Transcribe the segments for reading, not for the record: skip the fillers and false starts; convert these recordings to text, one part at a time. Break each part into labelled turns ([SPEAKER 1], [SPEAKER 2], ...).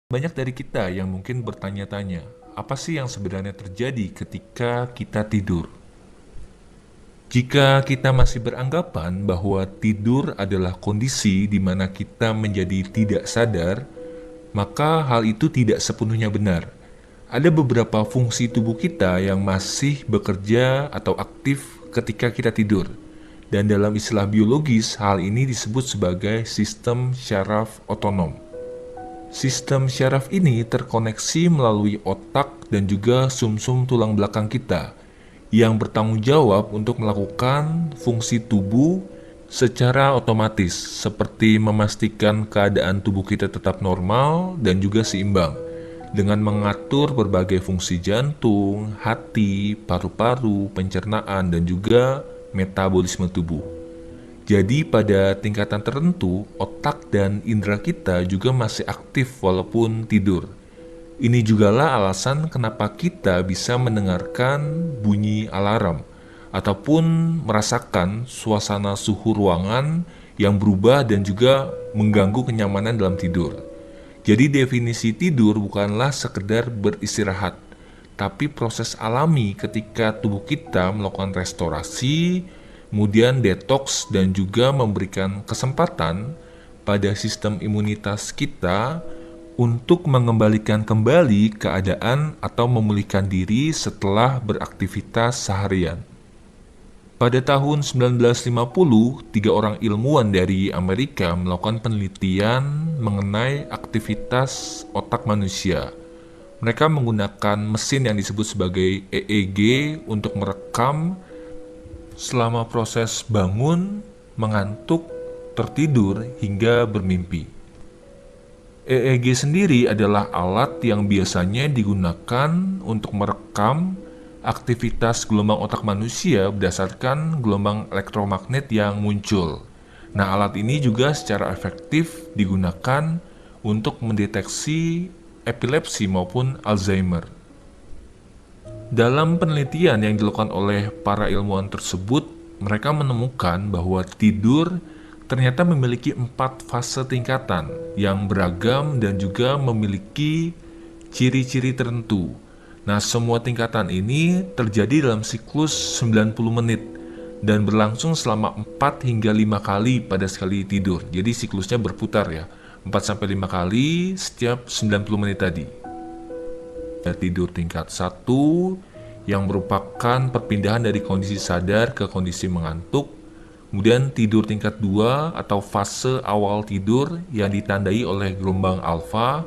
[SPEAKER 1] Banyak dari kita yang mungkin bertanya-tanya, apa sih yang sebenarnya terjadi ketika kita tidur? Jika kita masih beranggapan bahwa tidur adalah kondisi di mana kita menjadi tidak sadar, maka hal itu tidak sepenuhnya benar. Ada beberapa fungsi tubuh kita yang masih bekerja atau aktif ketika kita tidur. Dan dalam istilah biologis, hal ini disebut sebagai sistem syaraf otonom. Sistem syaraf ini terkoneksi melalui otak dan juga sumsum tulang belakang kita yang bertanggung jawab untuk melakukan fungsi tubuh secara otomatis, seperti memastikan keadaan tubuh kita tetap normal dan juga seimbang, dengan mengatur berbagai fungsi jantung, hati, paru-paru, pencernaan, dan juga metabolisme tubuh. Jadi pada tingkatan tertentu, otak dan indera kita juga masih aktif walaupun tidur. Ini jugalah alasan kenapa kita bisa mendengarkan bunyi alarm ataupun merasakan suasana suhu ruangan yang berubah dan juga mengganggu kenyamanan dalam tidur. Jadi definisi tidur bukanlah sekedar beristirahat, tapi proses alami ketika tubuh kita melakukan restorasi, kemudian detoks dan juga memberikan kesempatan pada sistem imunitas kita untuk mengembalikan kembali keadaan atau memulihkan diri setelah beraktivitas seharian. Pada tahun 1950, tiga orang ilmuwan dari Amerika melakukan penelitian mengenai aktivitas otak manusia. Mereka menggunakan mesin yang disebut sebagai EEG untuk merekam selama proses bangun, mengantuk, tertidur, hingga bermimpi. EEG sendiri adalah alat yang biasanya digunakan untuk merekam aktivitas gelombang otak manusia berdasarkan gelombang elektromagnet yang muncul. Nah, alat ini juga secara efektif digunakan untuk mendeteksi epilepsi maupun Alzheimer. Dalam penelitian yang dilakukan oleh para ilmuwan tersebut, mereka menemukan bahwa tidur ternyata memiliki 4 fase tingkatan yang beragam dan juga memiliki ciri-ciri tertentu. Nah, semua tingkatan ini terjadi dalam siklus 90 menit dan berlangsung selama 4 hingga 5 kali pada sekali tidur. Jadi siklusnya berputar ya, 4 sampai 5 kali setiap 90 menit tadi. Tidur tingkat 1 yang merupakan perpindahan dari kondisi sadar ke kondisi mengantuk. Kemudian tidur tingkat 2 atau fase awal tidur yang ditandai oleh gelombang alfa.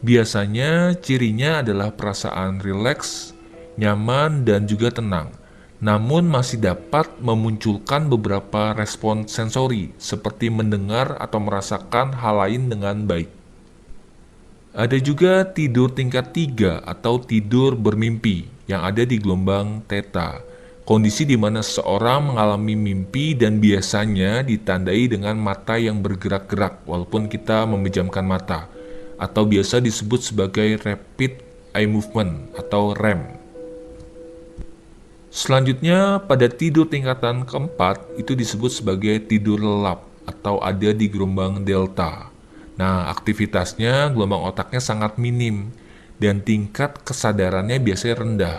[SPEAKER 1] Biasanya cirinya adalah perasaan rileks, nyaman, dan juga tenang. Namun masih dapat memunculkan beberapa respon sensori seperti mendengar atau merasakan hal lain dengan baik. Ada juga tidur tingkat 3 atau tidur bermimpi yang ada di gelombang theta. Kondisi di mana seseorang mengalami mimpi dan biasanya ditandai dengan mata yang bergerak-gerak walaupun kita memejamkan mata, atau biasa disebut sebagai rapid eye movement atau REM. Selanjutnya pada tidur tingkatan keempat itu disebut sebagai tidur lelap atau ada di gelombang delta. Nah, aktivitasnya gelombang otaknya sangat minim dan tingkat kesadarannya biasanya rendah.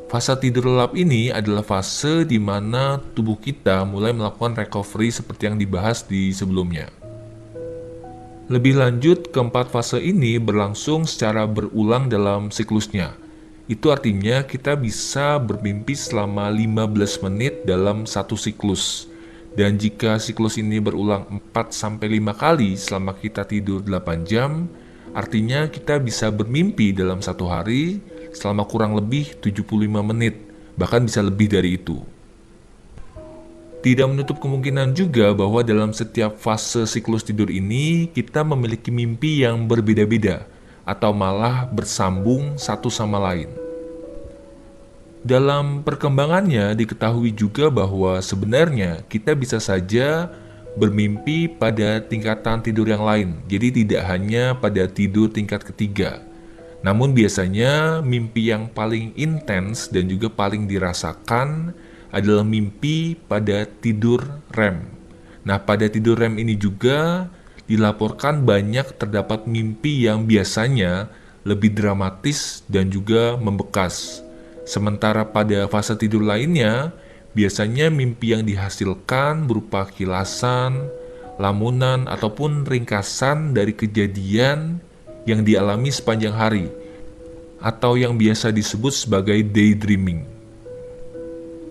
[SPEAKER 1] Fase tidur lelap ini adalah fase di mana tubuh kita mulai melakukan recovery seperti yang dibahas di sebelumnya. Lebih lanjut, keempat fase ini berlangsung secara berulang dalam siklusnya. Itu artinya kita bisa bermimpi selama 15 menit dalam satu siklus. Dan jika siklus ini berulang 4-5 kali selama kita tidur 8 jam, artinya kita bisa bermimpi dalam satu hari selama kurang lebih 75 menit, bahkan bisa lebih dari itu. Tidak menutup kemungkinan juga bahwa dalam setiap fase siklus tidur ini kita memiliki mimpi yang berbeda-beda atau malah bersambung satu sama lain. Dalam perkembangannya diketahui juga bahwa sebenarnya kita bisa saja bermimpi pada tingkatan tidur yang lain, jadi tidak hanya pada tidur tingkat ketiga. Namun biasanya mimpi yang paling intens dan juga paling dirasakan adalah mimpi pada tidur REM. Nah, pada tidur REM ini juga dilaporkan banyak terdapat mimpi yang biasanya lebih dramatis dan juga membekas. Sementara pada fase tidur lainnya, biasanya mimpi yang dihasilkan berupa kilasan, lamunan, ataupun ringkasan dari kejadian yang dialami sepanjang hari, atau yang biasa disebut sebagai daydreaming.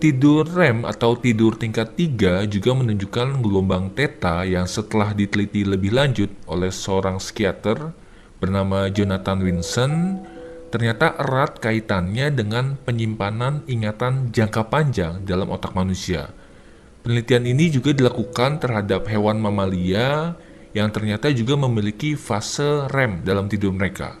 [SPEAKER 1] Tidur REM atau tidur tingkat 3 juga menunjukkan gelombang theta yang setelah diteliti lebih lanjut oleh seorang psikiater bernama Jonathan Winson, ternyata erat kaitannya dengan penyimpanan ingatan jangka panjang dalam otak manusia. Penelitian ini juga dilakukan terhadap hewan mamalia yang ternyata juga memiliki fase REM dalam tidur mereka.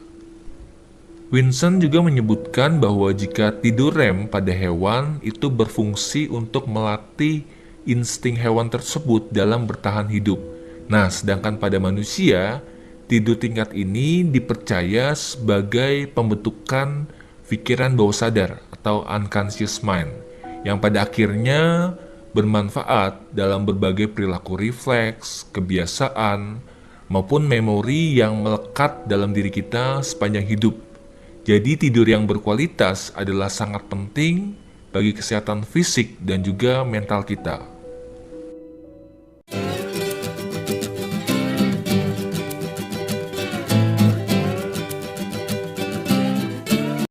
[SPEAKER 1] Winson juga menyebutkan bahwa jika tidur REM pada hewan itu berfungsi untuk melatih insting hewan tersebut dalam bertahan hidup. Nah, sedangkan pada manusia, tidur tingkat ini dipercaya sebagai pembentukan pikiran bawah sadar atau unconscious mind, yang pada akhirnya bermanfaat dalam berbagai perilaku refleks, kebiasaan, maupun memori yang melekat dalam diri kita sepanjang hidup. Jadi tidur yang berkualitas adalah sangat penting bagi kesehatan fisik dan juga mental kita.